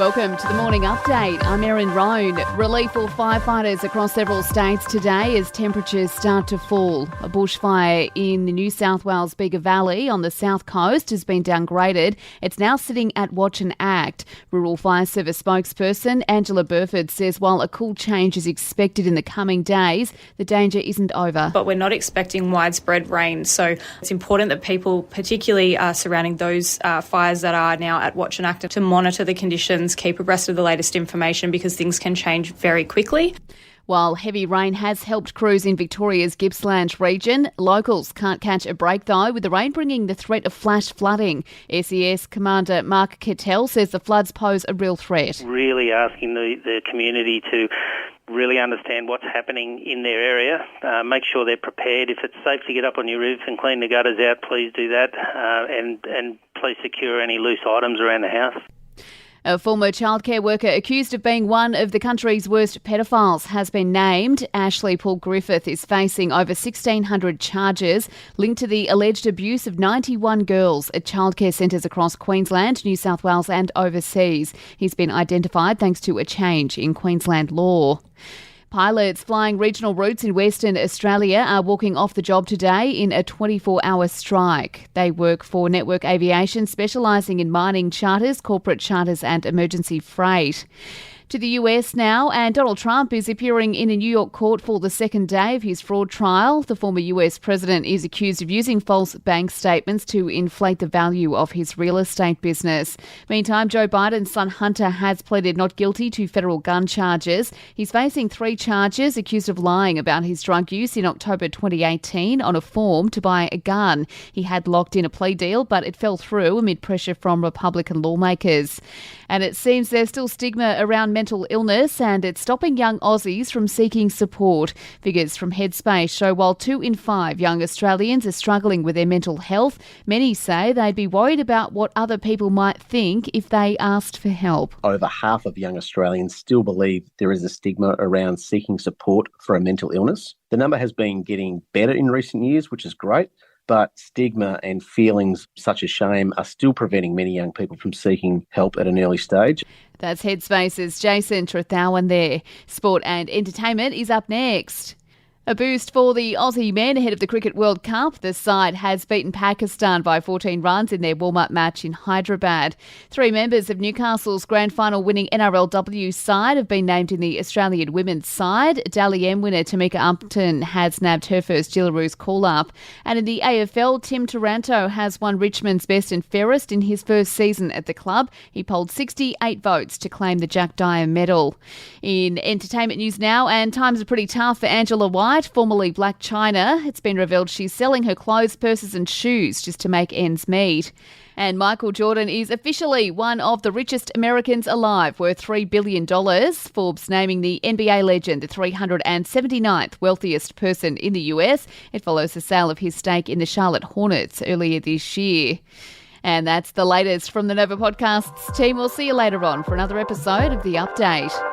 Welcome to the Morning Update. I'm Erin Roan. Relief for firefighters across several states today as temperatures start to fall. A bushfire in the New South Wales Bega Valley on the south coast has been downgraded. It's now sitting at watch and act. Rural Fire Service spokesperson Angela Burford says while a cool change is expected in the coming days, the danger isn't over. But we're not expecting widespread rain, so it's important that people, particularly surrounding those fires that are now at watch and act, to monitor the conditions, keep abreast of the latest information because things can change very quickly. While heavy rain has helped crews in Victoria's Gippsland region, locals can't catch a break though, with the rain bringing the threat of flash flooding. SES Commander Mark Kettel says the floods pose a real threat. Really asking the community to really understand what's happening in their area, make sure they're prepared. If it's safe to get up on your roof and clean the gutters out, please do that, and please secure any loose items around the house. A former childcare worker accused of being one of the country's worst pedophiles has been named. Ashley Paul Griffith is facing over 1,600 charges linked to the alleged abuse of 91 girls at childcare centres across Queensland, New South Wales and overseas. He's been identified thanks to a change in Queensland law. Pilots flying regional routes in Western Australia are walking off the job today in a 24-hour strike. They work for Network Aviation, specialising in mining charters, corporate charters and emergency freight. To the US now, and Donald Trump is appearing in a New York court for the second day of his fraud trial. The former US president is accused of using false bank statements to inflate the value of his real estate business. Meantime, Joe Biden's son Hunter has pleaded not guilty to federal gun charges. He's facing 3 charges, accused of lying about his drug use in October 2018 on a form to buy a gun. He had locked in a plea deal, but it fell through amid pressure from Republican lawmakers. And it seems there's still stigma around mental illness, and it's stopping young Aussies from seeking support. Figures from Headspace show while 2 in 5 young Australians are struggling with their mental health, many say they'd be worried about what other people might think if they asked for help. Over half of young Australians still believe there is a stigma around seeking support for a mental illness. The number has been getting better in recent years, which is great. But stigma and feelings such as shame are still preventing many young people from seeking help at an early stage. That's Headspace's Jason Trethowan there. Sport and entertainment is up next. A boost for the Aussie men ahead of the Cricket World Cup. The side has beaten Pakistan by 14 runs in their warm-up match in Hyderabad. 3 members of Newcastle's grand final winning NRLW side have been named in the Australian women's side. Dally M winner Tamika Upton has nabbed her first Jillaroos call-up. And in the AFL, Tim Taranto has won Richmond's best and fairest in his first season at the club. He polled 68 votes to claim the Jack Dyer medal. In entertainment news now, and times are pretty tough for Angela White, formerly Black China. It's been revealed she's selling her clothes, purses and shoes just to make ends meet. And Michael Jordan is officially one of the richest Americans alive, worth $3 billion. Forbes naming the NBA legend the 379th wealthiest person in the US. It follows the sale of his stake in the Charlotte Hornets earlier this year. And that's the latest from the Nova Podcasts team. We'll see you later on for another episode of The Update.